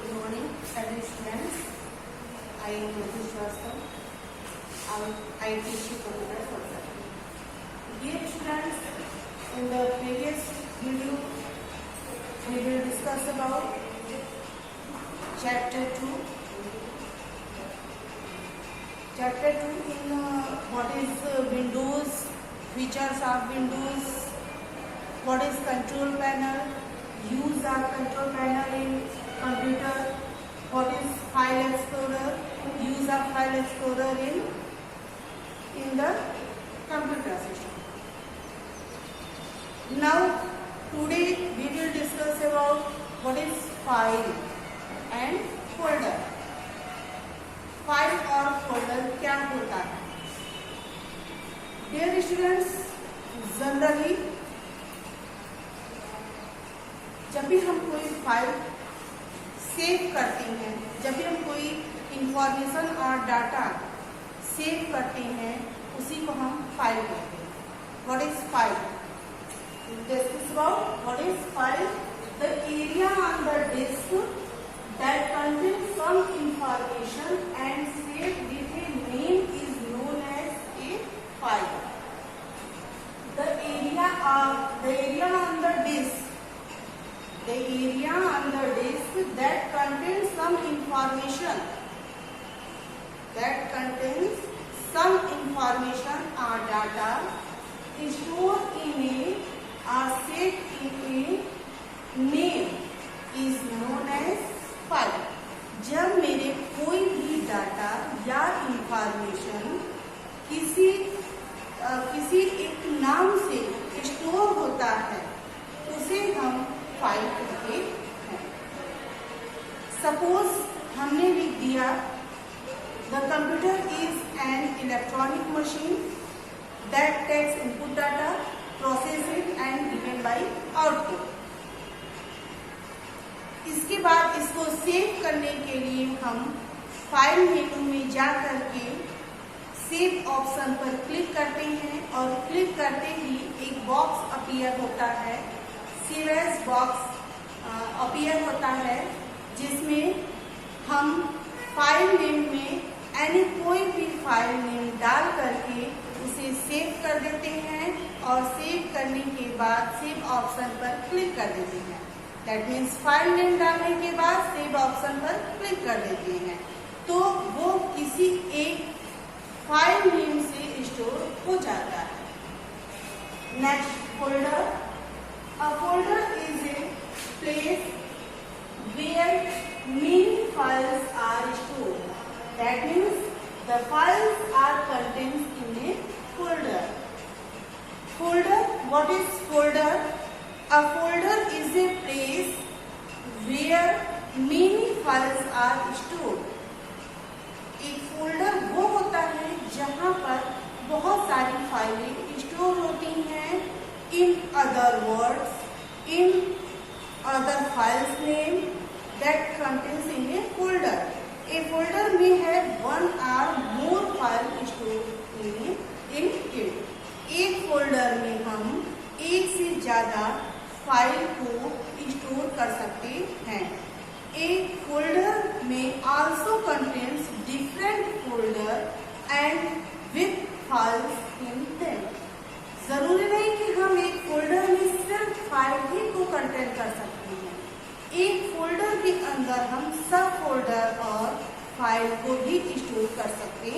Good morning, fellow students. I am Madhu Shrestha. I teach you computer software. Dear students, in the previous video, we will discuss about chapter 2. Chapter 2 in what is Windows, features of Windows, what is control panel, use of control panel in computer, what is file explorer, use of file explorer in the computer system. Now today we will discuss about what is file and folder. File और folder क्या होता है? Dear students, generally जब भी हम कोई file save करते हैं, जब भी हम कोई इंफॉर्मेशन और डाटा सेव करते हैं, उसी को हम फाइल कहते हैं. What is file? Discuss about what is file. The area on the disk that contains some information and saved with a name is known as a file. The area on the disk, that contains some information, or data stored in or saved in a name is known as file. जब मेरे कोई भी data या information किसी एक नाम से store होता है, उसे हम फाइल कहते हैं. सपोज हमने लिख दिया the computer is an electronic machine that takes input data, process it and given by output. इसके बाद इसको सेव करने के लिए हम फाइल मेनू में जा करके सेव ऑप्शन पर क्लिक करते हैं और क्लिक करते ही एक बॉक्स अपीयर होता है, सेव एज बॉक्स अपीयर होता है, जिसमें हम फाइल नेम में कोई भी फाइल नेम डाल करके उसे सेव कर देते हैं और सेव करने के बाद सेव ऑप्शन पर क्लिक कर देते हैं. दैट मीन्स फाइल नेम डालने के बाद सेव ऑप्शन पर क्लिक कर देते हैं तो वो किसी एक फाइल नेम से स्टोर हो जाता है. Next, folder. A folder is a place where many files are stored. That means the files are contained in a folder. Folder. What is folder? A folder is a place where many files are stored. एक folder वो होता है जहाँ पर बहुत सारी फाइलें store होती हैं. In other words, in other files name that contains in a folder. A folder may have one or more file stored in it. एक फोल्डर में हम एक से ज्यादा फाइल को स्टोर कर सकते हैं. एक फोल्डर में also contains different folder and with files in them. जरूरी नहीं कि हम एक फोल्डर में सिर्फ फाइल ही को कंटेन कर सकते हैं. एक फोल्डर के अंदर हम सब फोल्डर और फाइल को भी स्टोर कर सकते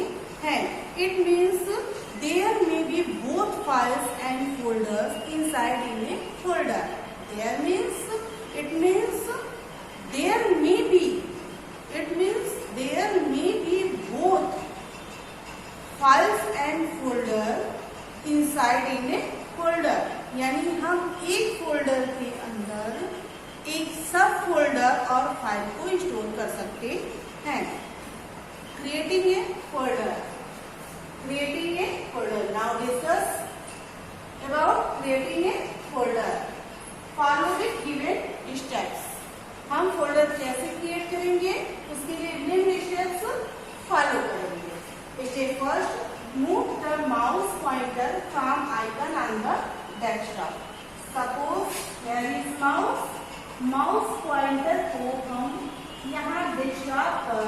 हैं. It means there may be both files and folders inside in a folder. It means there may be both files and folder inside in a folder. यानी हम एक फोल्डर के अंदर एक सब फोल्डर और फाइल को स्टोर कर सकते हैं. Creating a folder. Now discuss about creating a folder. Follow the given steps. हम फोल्डर कैसे क्रिएट करेंगे, उसके लिए निम्न स्टेप्स फॉलो करेंगे. Step first, move the mouse pointer from icon on the desktop. Suppose here is mouse. Mouse pointer को हम यहाँ डेस्कटॉप पर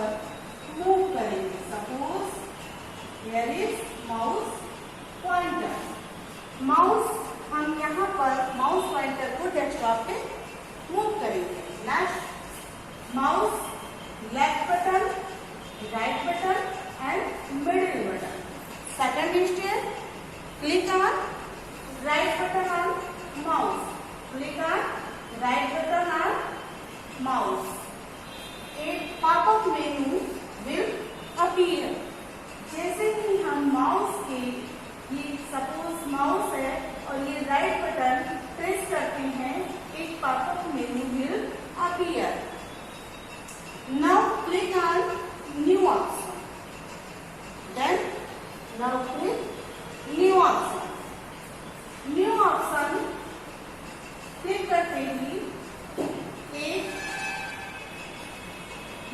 मूव करेंगे। Suppose here is mouse pointer. Mouse हम यहाँ पर माउस पॉइंटर को डेस्कटॉप पे मूव करेंगे। Next mouse left button, right button and middle button. Second step, click on right button on mouse, click on right button on mouse. एक popup menu will appear. जैसे ही हम mouse के, ये suppose mouse है और ये राइट बटन प्रेस करते हैं, एक popup menu will appear. Now click on new option, then now click new option. New option click करते ही एक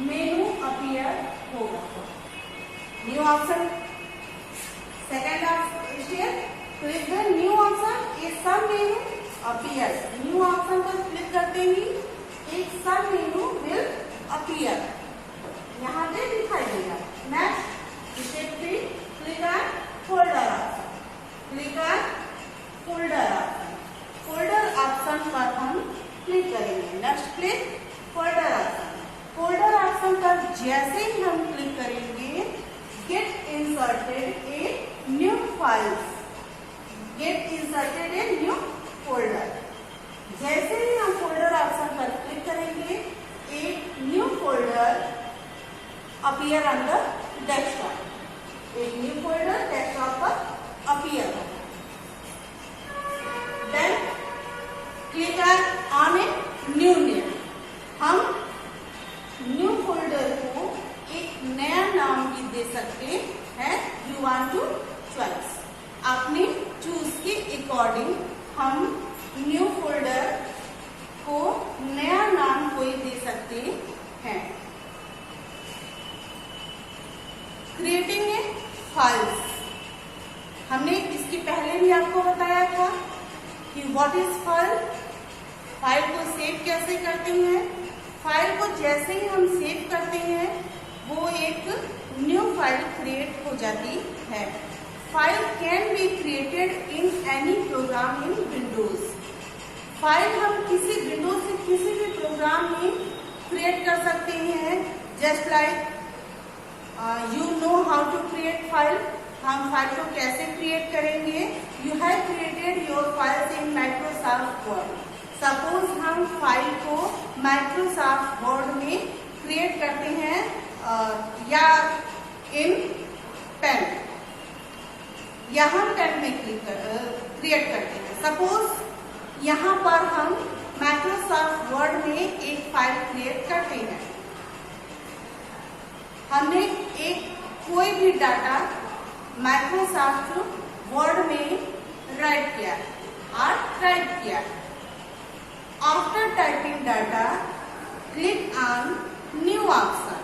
मेनू अपीयर होगा। New option, second step, click the new option, एक sub menu appear. New option पर click करते ही एक sub menu will appear, यहाँ पे दिखाई देगा। Next step 3, click on folder option, click on folder option. Folder option पर हम क्लिक करेंगे। Next click folder option. Folder option पर जैसे ही हम क्लिक करेंगे, get inserted a new files, get inserted a new folder. जैसे ही हम फोल्डर ऑप्शन पर क्लिक करेंगे, एक new folder appear on the desktop. एक न्यू फोल्डर डेस्कटॉप पर अपीयर होगा। Then click on a new name. हम न्यू फोल्डर को एक नया नाम भी दे सकते हैं। यू वांट टू चॉइस, अपने चूज के अकॉर्डिंग हम न्यू फोल्डर को नया नाम कोई दे सकते हैं। क्रिएटिंग ए फाइल्स, हमने इसके पहले भी आपको बताया था कि व्हाट इज फाइल। फाइल को सेव कैसे करते हैं। फाइल को जैसे ही हम सेव करते हैं, वो एक न्यू फाइल क्रिएट हो जाती है। File can be created in any program in Windows. File हम किसी विंडोज से किसी भी प्रोग्राम में क्रिएट कर सकते हैं। Just like you know how to create file. हम फाइल को कैसे क्रिएट करेंगे। You have created your files in Microsoft Word. Suppose हम फाइल को माइक्रोसॉफ्ट वर्ड में क्रिएट करते हैं या इन पेन, या हम पेन में क्रिएट करते हैं। सपोज यहाँ पर हम माइक्रोसॉफ्ट वर्ड में एक फाइल क्रिएट करते हैं। हमने एक कोई भी डाटा माइक्रोसॉफ्ट वर्ड में राइट किया और टाइप किया। After typing data, click on new option.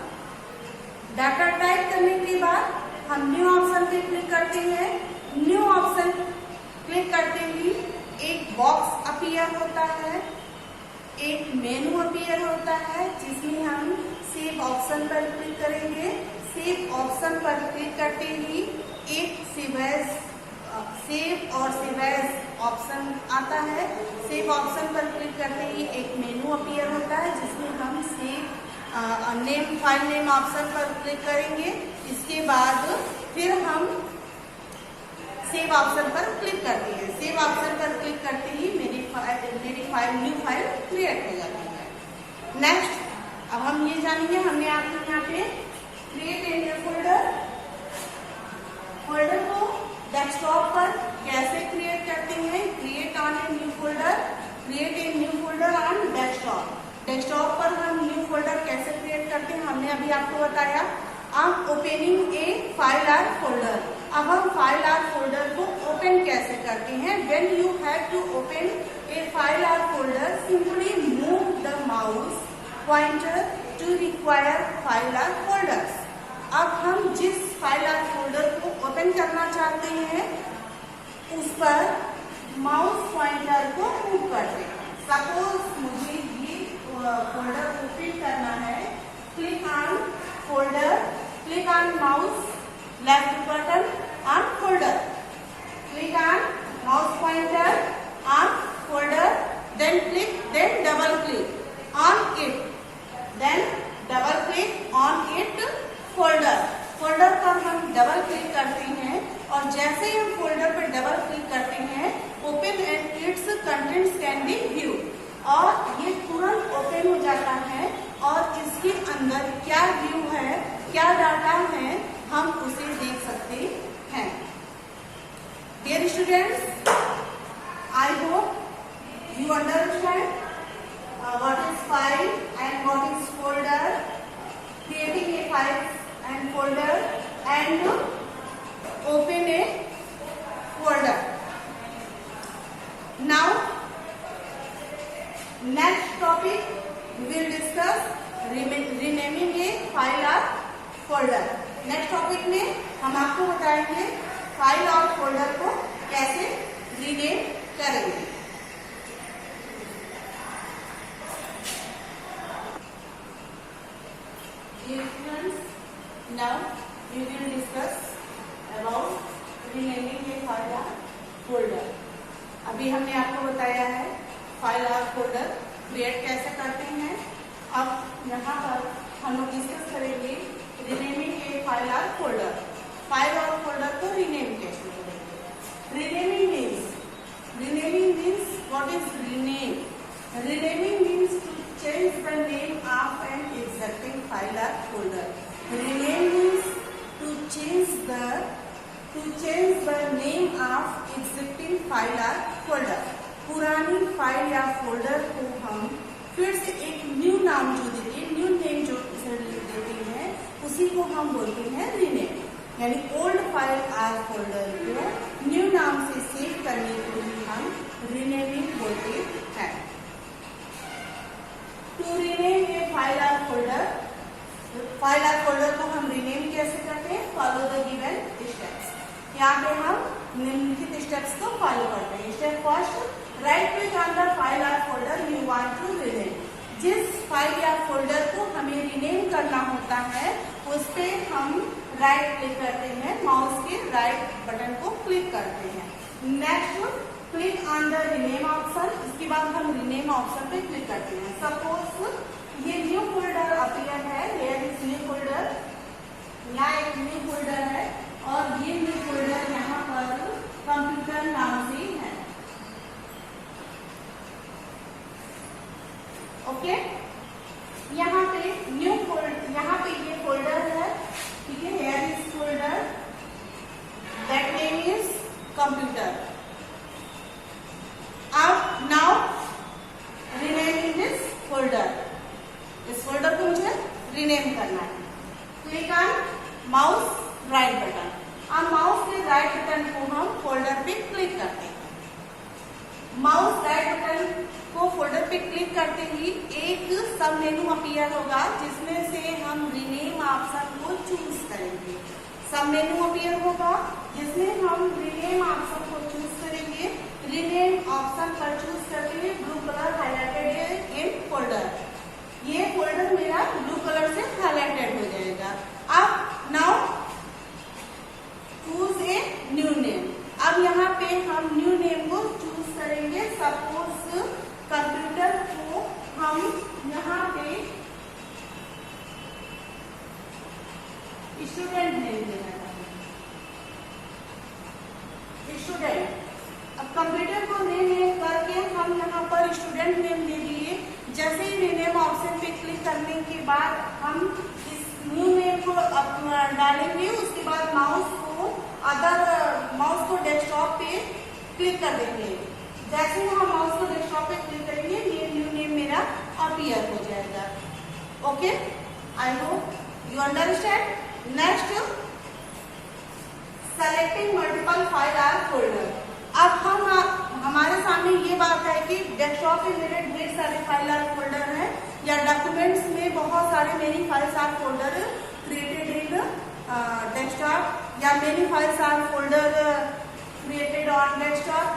Data type करने के बाद हम न्यू ऑप्शन पे क्लिक करते हैं। न्यू ऑप्शन क्लिक करते ही एक बॉक्स अपीयर होता है, एक मेनू अपीयर होता है, जिसमें हम सेव ऑप्शन पर क्लिक करेंगे। सेव ऑप्शन पर क्लिक करते ही एक सेव और सेव एज ऑप्शन आता है। सेव ऑप्शन पर क्लिक करते ही एक मेनू अपीयर होता है, जिसमें हम save name, file name option पर क्लिक करेंगे। इसके बाद फिर हम सेव ऑप्शन पर क्लिक करते हैं। सेव ऑप्शन पर क्लिक करते ही मेरी फाइल न्यू फाइल क्रिएट हो जाती है। नेक्स्ट अब हम ये जानेंगे, हमने आपको यहाँ पे create a new folder, folder को डेस्कटॉप पर कैसे क्रिएट करते हैं। Create on a new folder, create a new folder on desktop. Desktop पर हम न्यू फोल्डर कैसे क्रिएट करते हैं, हमने अभी आपको बताया। अब opening a file or folder, अब हम फाइल आर फोल्डर को ओपन कैसे करते हैं। When you have to open a file or folder, simply move the mouse pointer to require file or folders. अब हम जिस फाइल आर फोल्डर को ओपन करना चाहते हैं, उस पर माउस पॉइंटर को मूव करते हैं। सपोज मुझे ये फोल्डर ओपन करना है, click on folder, click on mouse left button on folder, click on mouse pointer on folder, then double click on it, then double click on it folder. Folder पर हम double click करते हैं और जैसे ही हम फोल्डर पर double click करते हैं open and it's contents can be view, और ये तुरंत ओपन हो जाता है और इसके अंदर क्या व्यू है, क्या डाटा है, हम उसे देख सकते हैं। Dear students, I hope you understand what is file and what is folder, creating a file and folder and open a folder. Now next topic we will discuss renaming a file or folder. Next topic में हम आपको बताएंगे file और folder को कैसे rename करेंगे। Now we will discuss about renaming a file or folder. अभी हमने आपको बताया है फाइल और फोल्डर क्रिएट कैसे करते हैं। अब यहाँ पर हम लोग डिस्कस करेंगे रीनेमिंग ए फाइल और फोल्डर। फाइल और फोल्डर को रीनेम कैसे करेंगे। Renaming means what is rename? Renaming means to change the name of an existing file और folder. Rename means to change the name of existing file or folder. पुरानी file या folder को हम फिर से एक न्यू नाम जो देते हैं, न्यू नेम जो देते हैं, उसी को हम बोलते हैं रीनेम। यानी ओल्ड फाइल और फोल्डर को न्यू नाम से सेव करने के लिए हम रीनेमिंग बोलते हैं। टू रीनेम ए फाइल और फोल्डर, फाइल और फोल्डर को हम रीनेम कैसे करते हैं? Follow the given steps. यहाँ पे हम निम्नलिखित स्टेप्स को फॉलो करते हैं। Step first, right click on the file और folder you want to rename. जिस फाइल या फोल्डर को हमें रीनेम करना होता है उस पे हम राइट क्लिक करते हैं, माउस के राइट बटन को क्लिक करते हैं। Next, click on the rename option. इसके बाद हम रीनेम ऑप्शन पे क्लिक करते हैं। सपोज ये न्यू फोल्डर अपीयर है, हियर इज न्यू फोल्डर, यहाँ एक न्यू फोल्डर है और ये न्यू फोल्डर यहाँ पर कंप्यूटर नाम से है। ओके, यहाँ पे न्यू फोल्डर, यहाँ पे ये फोल्डर है, ठीक है, here is folder, that name is computer. अब नाउ रीनेमिंग दिस फोल्डर, इस फोल्डर को मुझे रीनेम करना है। Click on mouse right button, और माउस के राइट बटन को हम फोल्डर पे क्लिक करते हैं। माउस राइट बटन को फोल्डर पे क्लिक करते ही एक सब मेनू अपीयर होगा जिसमें से हम रीनेम ऑप्शन को चूज करेंगे। सब मेनू अपीयर होगा जिसमें हम रीनेम ऑप्शन को चूज करेंगे। रीनेम ऑप्शन पर चूज करते हुए ब्लू कलर हाईलाइटेड है इन फोल्डर, ये फोल्डर मेरा ब्लू कलर से हाईलाइटेड हो जाएगा। अब now choose a new name. अब यहाँ पे हम न्यू नेम को चूज करेंगे। सपोज कंप्यूटर को हम यहाँ पे स्टूडेंट नेम देना चाहेंगे, स्टूडेंट। अब कंप्यूटर को रीनेम करके हम यहाँ पर स्टूडेंट नेम दे दिए। जैसे ही रीनेम ऑप्शन पे क्लिक करने के बाद हम इस न्यू नेम को डालेंगे, उसके बाद माउस को डेस्कटॉप पे क्लिक कर देंगे। जैसे ही हम माउस को डेस्कटॉप पे क्लिक करेंगे ये न्यू नेम मेरा अपीयर हो जाएगा। Okay, I hope you understand. Next, selecting multiple file और फोल्डर। अब हमारे सामने ये बात है कि डेस्कटॉप पे मेरे ढेर सारे फाइल और फोल्डर हैं, या डॉक्यूमेंट्स में बहुत सारे मेरी फाइल्स और फोल्डर क्रिएटेड इन डेस्कटॉप, या मेनी फाइल्स और फोल्डर क्रिएटेड ऑन डेस्कटॉप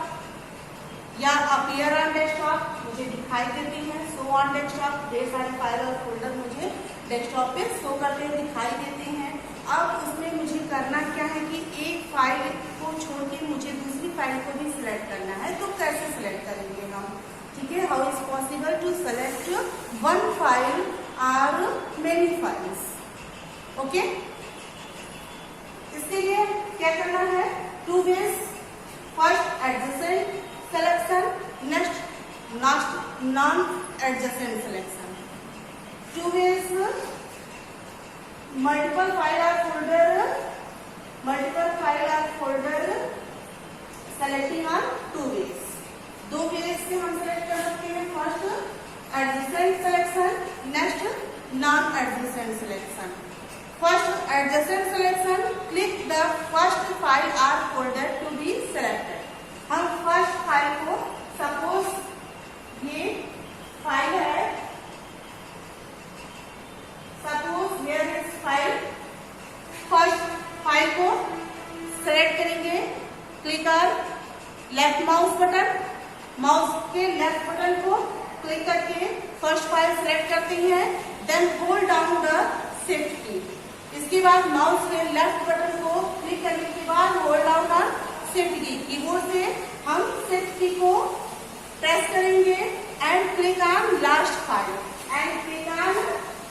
या अपीयर ऑन डेस्कटॉप मुझे दिखाई देती हैं। सो ऑन डेस्कटॉप ढेर सारे फाइल और फोल्डर मुझे डेस्कटॉप पे शो करते हैं, दिखाई देते हैं। अब उसमें मुझे करना क्या है कि एक फाइल को छोड़ के मुझे दूसरी फाइल को भी सिलेक्ट करना है। तो कैसे सिलेक्ट करेंगे हम? ठीक है, how is possible to select one file और मेनी फाइल्स? ओके, इसके लिए क्या करना है? Two ways, first adjacent selection, next non adjacent selection. Two ways multiple file और folder selecting on two ways. दो वेज से हम सेलेक्ट कर सकते हैं, first adjacent selection, next non adjacent selection. First adjacent selection, click the first file और folder to be selected. हम first file को, सपोज ये फाइल है, suppose here is file, first file को सेलेक्ट करेंगे, क्लिक कर लेफ्ट माउस बटन, माउस के left button को क्लिक करके फर्स्ट फाइल सेलेक्ट करते हैं, then hold down the shift key. इसके बाद माउस के लेफ्ट बटन को क्लिक करने के बाद होल्ड डाउन द शिफ्ट की। कीबोर्ड से हम शिफ्ट की को प्रेस करेंगे and click on last file and click on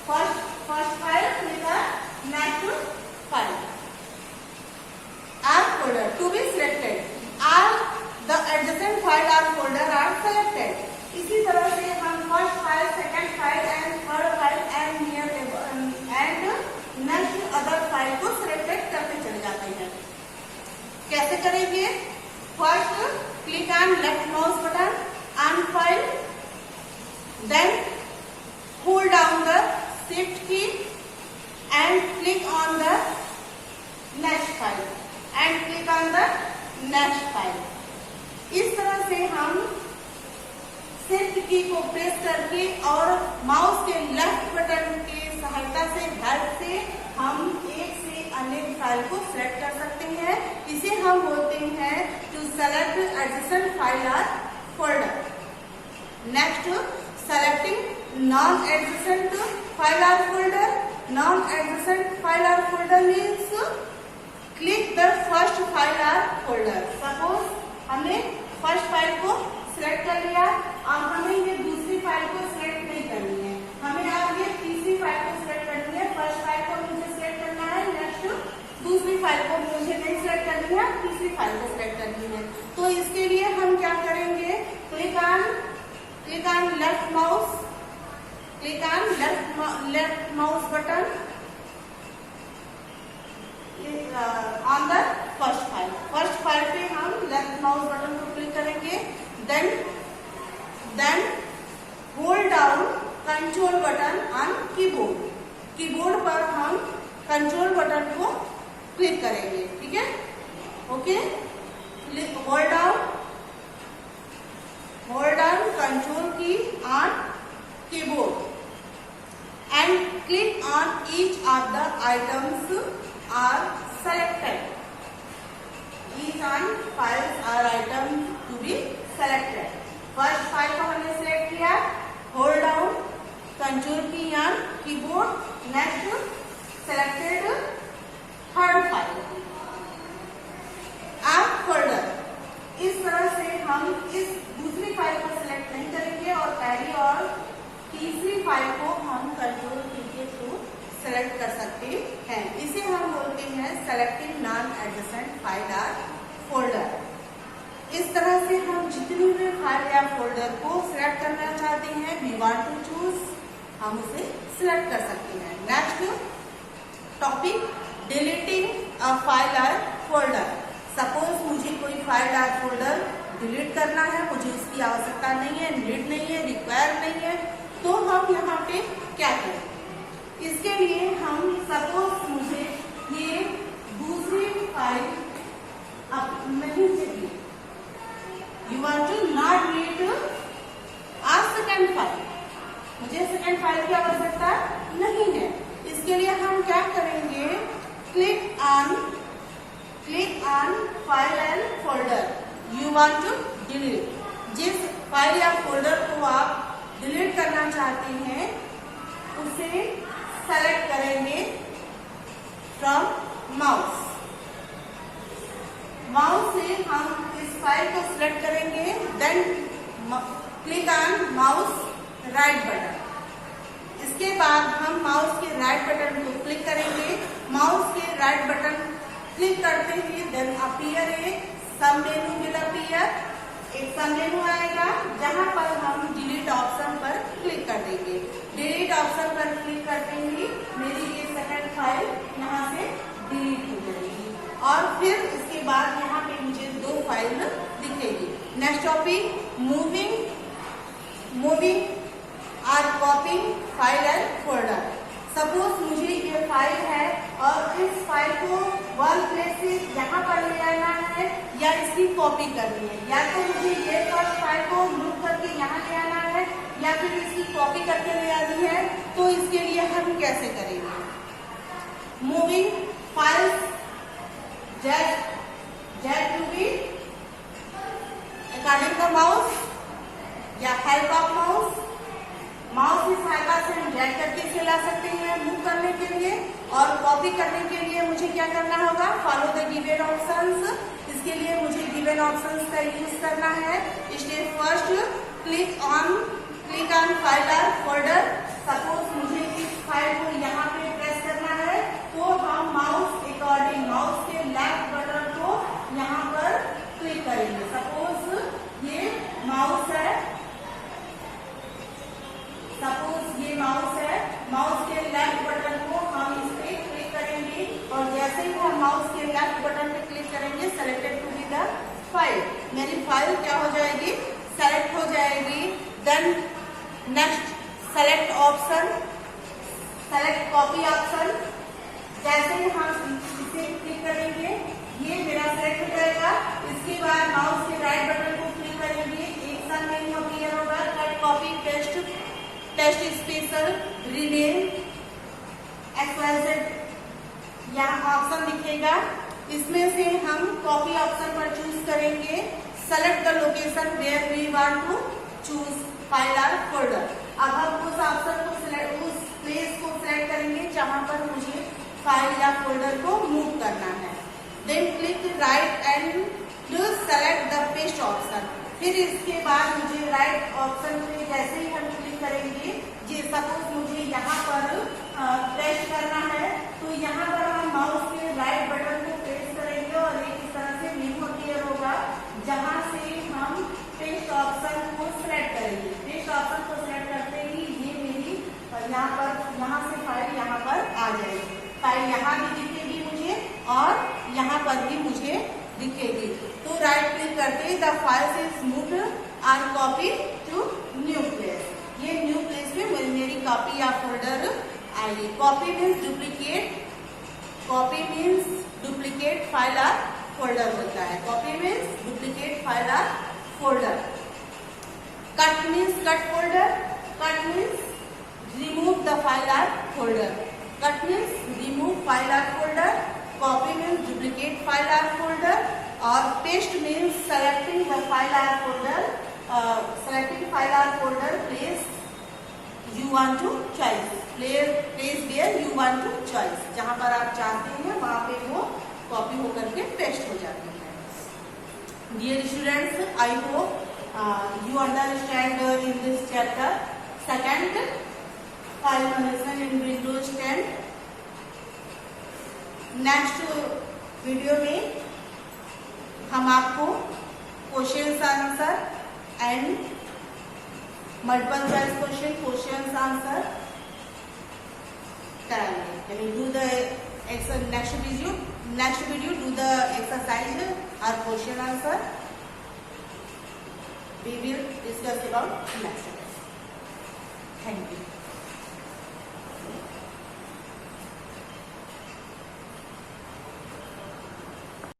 first file, click on next file. Our folder to be selected. All the adjacent file or folder are selected. इसी तरह से हम first file, second file and third file and near and next other file को selected करते चले जाते हैं। कैसे करेंगे? First click on left mouse button on file, then hold down the shift key and click on the next file and click on the next file. इस तरह से हम शिफ्ट की को प्रेस करके और माउस के लेफ्ट बटन के सहायता से, हेल्प से हम एक से अनेक फाइल को सिलेक्ट कर सकते हैं। इसे हम बोलते हैं टू सेलेक्ट एडजेसेंट फाइल और folder. Next, selecting non adjacent file और फोल्डर। नॉन एडजेसेंट फाइल और folder means click the first file और फोल्डर। सपोज हमने फर्स्ट फाइल को सिलेक्ट कर लिया, अब हमें ये दूसरी फाइल को सिलेक्ट नहीं करनी है, हमें अब ये तीसरी फाइल को सिलेक्ट करनी है। फर्स्ट फाइल को मुझे सिलेक्ट करना है, नेक्स्ट दूसरी फाइल को मुझे नहीं सिलेक्ट करनी है, तीसरी फाइल को सिलेक्ट करनी है। तो इसके लिए हम क्या करेंगे? Click on left mouse, click on left mouse button on the first file. First file पे हम लेफ्ट माउस बटन को क्लिक करेंगे, then hold down control button on keyboard. Keyboard पर हम कंट्रोल बटन को क्लिक करेंगे, ठीक है? Okay, hold down control key on keyboard and click on each of the items are selected. Each on files or item to be selected. First file को हमने select किया, hold down control key on keyboard, next selected third file. आप folder, इस तरह से हम इस दूसरी फाइल को सिलेक्ट नहीं करेंगे और पहली और तीसरी फाइल को हम कंट्रोल की के थ्रू सेलेक्ट कर सकते हैं। इसे हम बोलते हैं सेलेक्टिंग नॉन एडजेसेंट फाइल और फोल्डर। इस तरह से हम जितनी भी फाइल या फोल्डर को सिलेक्ट करना चाहते हैं, वी वांट टू चूज, हम उसे सिलेक्ट कर सकते हैं। Next topic, deleting a file और फोल्डर। सपोज मुझे कोई फाइल और फोल्डर डिलीट करना है, मुझे उसकी आवश्यकता नहीं है, नीड नहीं है, रिक्वायर नहीं है, तो हम यहाँ पे क्या करें? इसके लिए हम, सपोज मुझे ये दूसरी फाइल अब नहीं चाहिए, you want to not read a second file, मुझे सेकेंड फाइल की आवश्यकता नहीं है। इसके लिए हम क्या करेंगे? Click on file and folder, you want to delete. जिस फाइल या फोल्डर को आप डिलीट करना चाहते हैं इसे सेलेक्ट करेंगे फ्रॉम माउस। माउस से हम इस फाइल को सिलेक्ट करेंगे, then click on mouse right button. इसके बाद हम माउस के राइट बटन को क्लिक करेंगे। माउस के राइट बटन क्लिक करते ही देन अपीयर एक सब मेनू विल अपीयर, एक सब मेनू आएगा जहां पर हम डिलीट ऑप्शन पर क्लिक कर देंगे। डिलीट ऑप्शन पर क्लिक करते ही मेरी ये सेकंड फाइल यहाँ से डिलीट हो जाएगी और फिर इसके बाद यहाँ पे मुझे 2 फाइल दिखेगी। नेक्स्ट टॉपिक मूविंग और कॉपिंग फाइल एंड फोल्डर। सपोज मुझे ये फाइल है और इस फाइल को वन प्लेस से यहाँ पर ले आना है या इसकी कॉपी करनी है, या तो मुझे ये फर्स्ट फाइल को मूव करके यहाँ ले आना है या फिर इसकी कॉपी करके ले आनी है। तो इसके लिए हम कैसे करेंगे? Moving files Z to be according the mouse या हेल्प ऑफ माउस। माउस की सहायता से हम ड्रैग करके इसे ला सकते हैं मूव करने के लिए, और कॉपी करने के लिए मुझे क्या करना होगा? Follow the given options. इसके लिए मुझे गिवन ऑप्शंस का यूज करना है। Step first, click on file और फोल्डर। सपोज मुझे इस फाइल को यहाँ पे प्रेस करना है तो हम माउस अकॉर्डिंग माउस के लेफ्ट बटन को यहाँ पर क्लिक करेंगे। सपोज ये माउस है, माउस के लेफ्ट बटन को हम इस पे क्लिक करेंगे और जैसे ही हम माउस के लेफ्ट बटन पे क्लिक करेंगे selected to be the file, मेरी फाइल क्या हो जाएगी? सेलेक्ट हो जाएगी। Then next select option, select copy option. जैसे ही हम इसे क्लिक करेंगे ये मेरा सेलेक्ट हो जाएगा। इसके बाद माउस के राइट बटन को क्लिक करेंगे, एक साथ मेन्यू अपीयर होगा, cut copy test special rename XYZ यहाँ ऑप्शन दिखेगा। इसमें से हम कॉपी ऑप्शन पर चूज करेंगे। Select the location where we want to choose file और फोल्डर। अब हम उस ऑप्शन को उस प्लेस को सिलेक्ट करेंगे जहां पर मुझे फाइल या फोल्डर को मूव करना है। Then click right and select the paste option. फिर इसके बाद मुझे राइट ऑप्शन पे जैसे ही हम क्लिक करेंगे, जी सपोज मुझे यहाँ पर पेस्ट करना है तो यहाँ पर हम माउस के राइट बटन को प्रेस करेंगे और एक इस तरह से मेनू अपीयर होगा जहाँ से हम पेस्ट ऑप्शन को सिलेक्ट करेंगे। पेस्ट ऑप्शन को सिलेक्ट करते ही ये मेरी यहाँ से फाइल यहाँ पर आ जाएगी। फाइल यहाँ भी दिखेगी मुझे और यहाँ पर भी मुझे दिखेगी। तो राइट क्लिक करके द फाइल इज मूव्ड और कॉपी टू न्यू प्लेस। ये न्यू प्लेस में मेरी कॉपी या फोल्डर आएगी। कॉपी मीन्स डुप्लीकेट फाइल और फोल्डर होता है। कॉपी मीन्स डुप्लीकेट फाइल और folder. Cut means cut folder. Cut means remove the file और folder. Cut means remove file और folder. Copy means duplicate file और folder. और paste means selecting the file और folder. Selecting file और folder place you want to choice. Place where you want to choice. जहां पर आप चाहते हैं वहां पे वो कॉपी होकर के पेस्ट हो जाती है। Dear students, I hope you understand in this chapter second file management in Windows 10. Next video में हम आपको question answer and multiple choice question answer कराएंगे। यानी do the next video do the exercise और question answer we will discuss about next. Thank you.